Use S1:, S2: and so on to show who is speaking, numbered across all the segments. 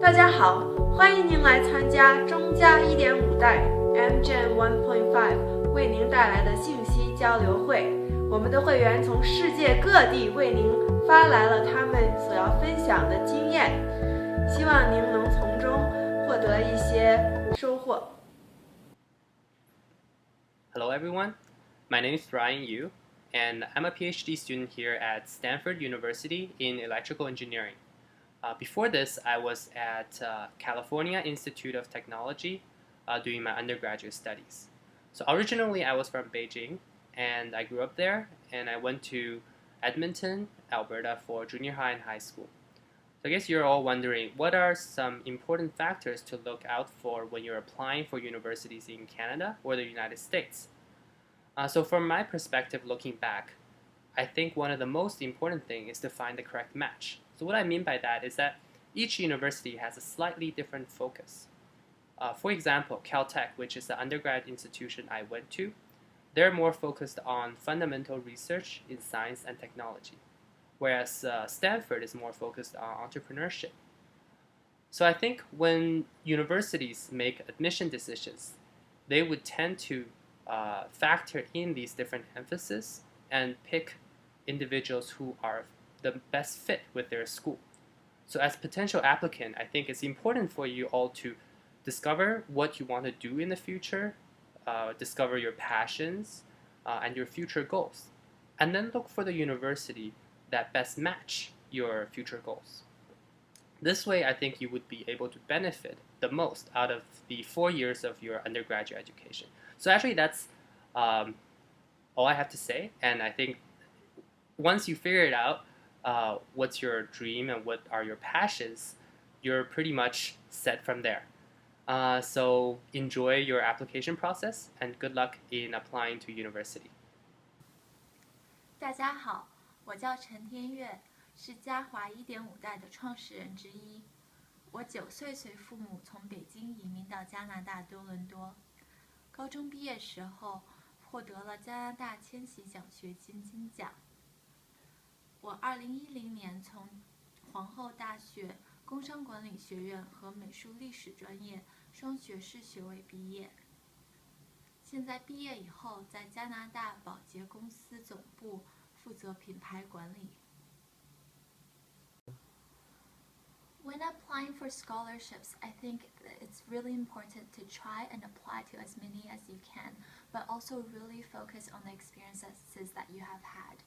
S1: 大家好，欢迎您来参加中加1.5代 MGen 1.5为您带来的信息交流会。我们的会员从世界各地为您发来了他们所要分享的经验，希望您能从中获得一些收获。
S2: Hello everyone, my name is Ryan Yu, and I'm a PhD student here at Stanford University in electrical engineering. Before this, I was at California Institute of Technology doing my undergraduate studies. So originally I was from Beijing, and I grew up there, and I went to Edmonton, Alberta for junior high and high school. So I guess you're all wondering, what are some important factors to look out for when you're applying for universities in Canada or the United States? So from my perspective looking back, I think one of the most important things is to find the correct match. So what I mean by that is that each university has a slightly different focus. For example, Caltech, which is the undergrad institution I went to, they're more focused on fundamental research in science and technology, whereas Stanford is more focused on entrepreneurship. So I think when universities make admission decisions, they would tend to factor in these different emphases and pick individuals who are the best fit with their school. So as potential applicant, I think it's important for you all to discover what you want to do in the future, discover your passions and your future goals, and then look for the university that best match your future goals. This way, I think you would be able to benefit the most out of the 4 years of your undergraduate education. So actually, that's all I have to say, and I think once you figure it out, what's your dream and what are your passions, you're pretty much set from there. So enjoy your application process and good luck in applying to university.
S3: 大家好，我叫陈天月，是嘉华1.5代的创始人之一。我9岁随父母从北京移民到加拿大多伦多。高中毕业时候获得了加拿大千禧奖学金金奖。我2010年从皇后大学工商管理学院和美术历史专业双学士学位毕业。现在毕业以后，在加拿大宝洁公司总部负责品牌管理。When applying for scholarships, I think it's really important to try and apply to as many as you can, but also really focus on the experiences that you have had.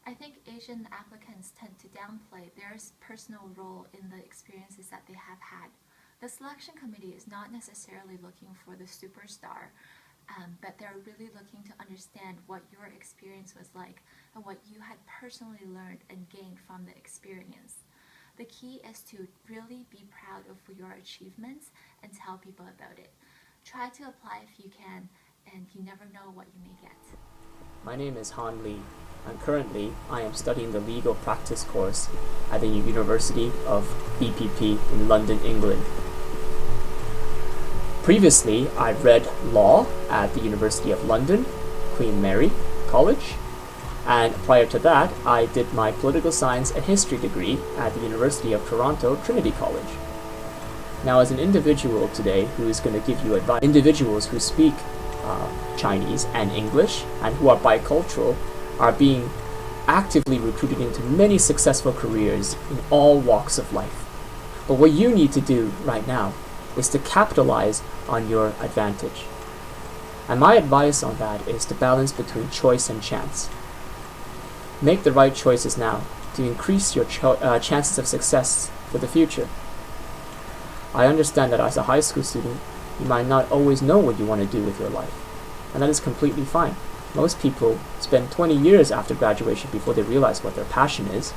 S3: I think Asian applicants tend to downplay their personal role in the experiences that they have had. The selection committee is not necessarily looking for the superstar, but they're really looking to understand what your experience was like and what you had personally learned and gained from the experience. The key is to really be proud of your achievements and tell people about it. Try to apply if you can, and you never know what you may get.
S4: My name is Han Lee, and currently I am studying the legal practice course at the University of BPP in London, England. Previously, I read law at the University of London, Queen Mary College, and prior to that, I did my political science and history degree at the University of Toronto, Trinity College. Now, as an individual today who is going to give you advice, individuals who speak Chinese and English and who are bicultural are being actively recruited into many successful careers in all walks of life. But what you need to do right now is to capitalize on your advantage. And my advice on that is to balance between choice and chance. Make the right choices now to increase your chances of success for the future. I understand that as a high school student, you might not always know what you want to do with your life, and that is completely fine. Most people spend 20 years after graduation before they realize what their passion is.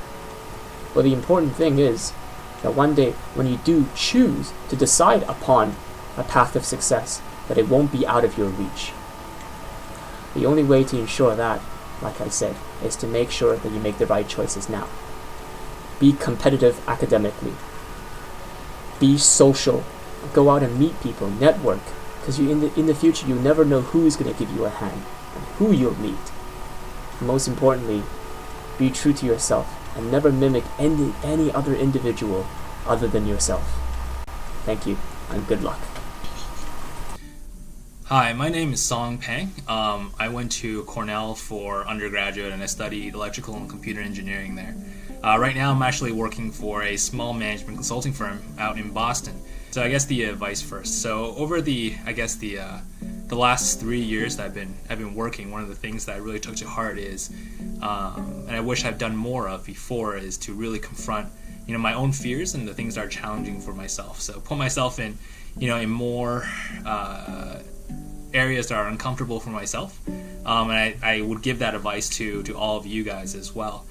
S4: But the important thing is that one day when you do choose to decide upon a path of success, that it won't be out of your reach. The only way to ensure that, like I said, is to make sure that you make the right choices now. Be competitive academically. Be social. Go out and meet people, network, because in the future you never know who's going to give you a hand and who you'll meet. Most importantly, be true to yourself and never mimic any other individual other than yourself. Thank you, and good luck.
S5: Hi, my name is Song Pang. I went to Cornell for undergraduate and I studied electrical and computer engineering there. Right now I'm actually working for a small management consulting firm out in Boston. So I guess the advice first. So over the last 3 years that I've been working, one of the things that I really took to heart is, and I wish I'd done more of before, is to really confront, my own fears and the things that are challenging for myself. So put myself in, in more areas that are uncomfortable for myself, and I would give that advice to all of you guys as well.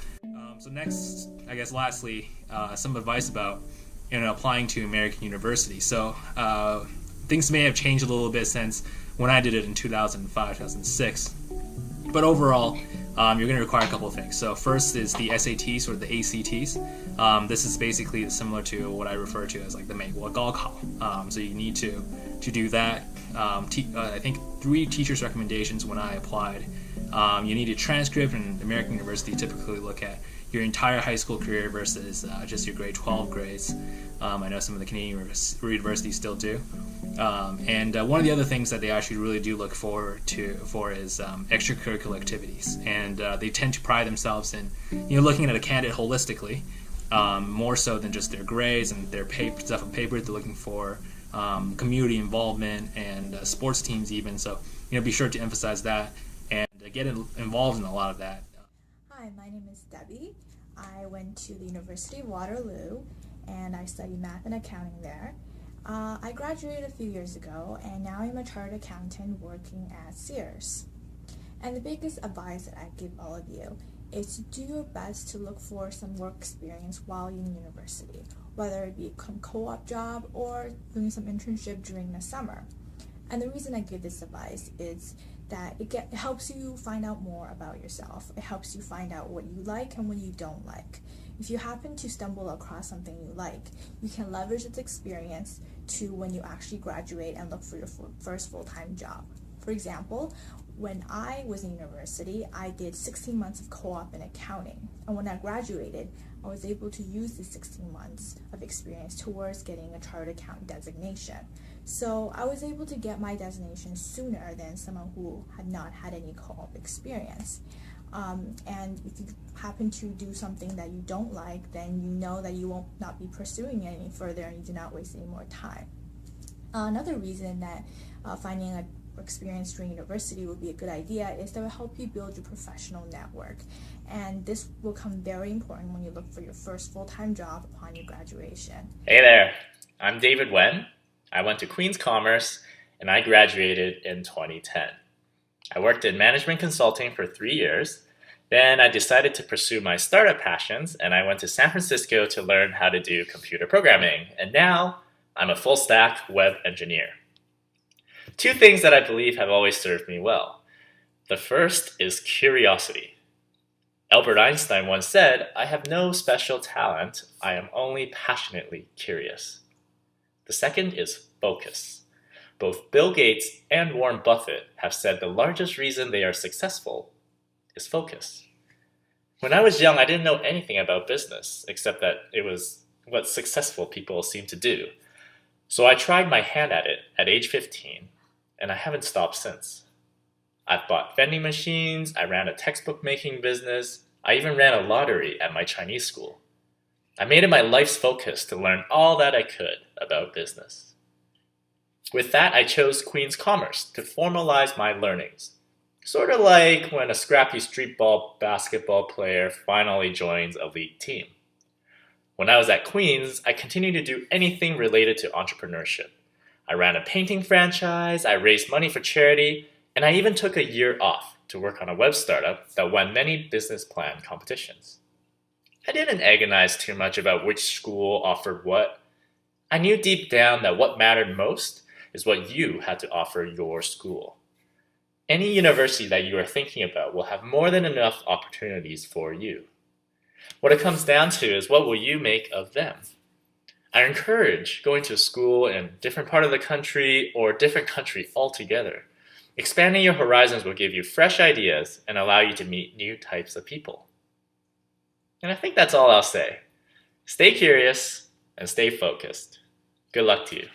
S5: So next, I guess lastly, some advice about applying to American University. So things may have changed a little bit since when I did it in 2005, 2006, but overall you're going to require a couple of things. So first is the SATs or the ACTs. This is basically similar to what I refer to as like the 美国高考. So you need to do that. I think 3 teachers' recommendations when I applied. You need a transcript, and American University typically look at your entire high school career versus just your grade 12 grades. I know some of the Canadian universities still do. And one of the other things that they actually really do look for is extracurricular activities. And they tend to pride themselves in looking at a candidate holistically, more so than just their grades and their stuff on paper. They're looking for community involvement and sports teams even. So be sure to emphasize that and get involved in a lot of that.
S6: Hi, my name is Debbie. I went to the University of Waterloo and I studied math and accounting there. I graduated a few years ago and now I'm a chartered accountant working at Sears. And the biggest advice that I give all of you is to do your best to look for some work experience while you're in university, whether it be a co-op job or doing some internship during the summer. And the reason I give this advice is that it helps you find out more about yourself. It helps you find out what you like and what you don't like. If you happen to stumble across something you like, you can leverage this experience to when you actually graduate and look for your first full-time job. For example, when I was in university, I did 16 months of co-op in accounting. And when I graduated, I was able to use the 16 months of experience towards getting a chartered accountant designation. So I was able to get my designation sooner than someone who had not had any co-op experience. And if you happen to do something that you don't like, then you know that you won't not be pursuing it any further and you do not waste any more time. Another reason that finding a experience during university would be a good idea is that it will help you build your professional network, and this will come very important when you look for your first full-time job upon your graduation.
S7: Hey there, I'm David Wen. I went to Queen's Commerce and I graduated in 2010. I worked in management consulting for 3 years. Then I decided to pursue my startup passions and I went to San Francisco to learn how to do computer programming, and now I'm a full-stack web engineer. 2 things that I believe have always served me well. The first is curiosity. Albert Einstein once said, "I have no special talent, I am only passionately curious." The second is focus. Both Bill Gates and Warren Buffett have said the largest reason they are successful is focus. When I was young, I didn't know anything about business, except that it was what successful people seem to do. So I tried my hand at it at age 15, and I haven't stopped since. I've bought vending machines, I ran a textbook making business, I even ran a lottery at my Chinese school. I made it my life's focus to learn all that I could about business. With that, I chose Queen's Commerce to formalize my learnings. Sort of like when a scrappy streetball basketball player finally joins a league team. When I was at Queen's, I continued to do anything related to entrepreneurship. I ran a painting franchise, I raised money for charity, and I even took a year off to work on a web startup that won many business plan competitions. I didn't agonize too much about which school offered what. I knew deep down that what mattered most is what you had to offer your school. Any university that you are thinking about will have more than enough opportunities for you. What it comes down to is what will you make of them? I encourage going to a school in a different part of the country or a different country altogether. Expanding your horizons will give you fresh ideas and allow you to meet new types of people. And I think that's all I'll say. Stay curious and stay focused. Good luck to you.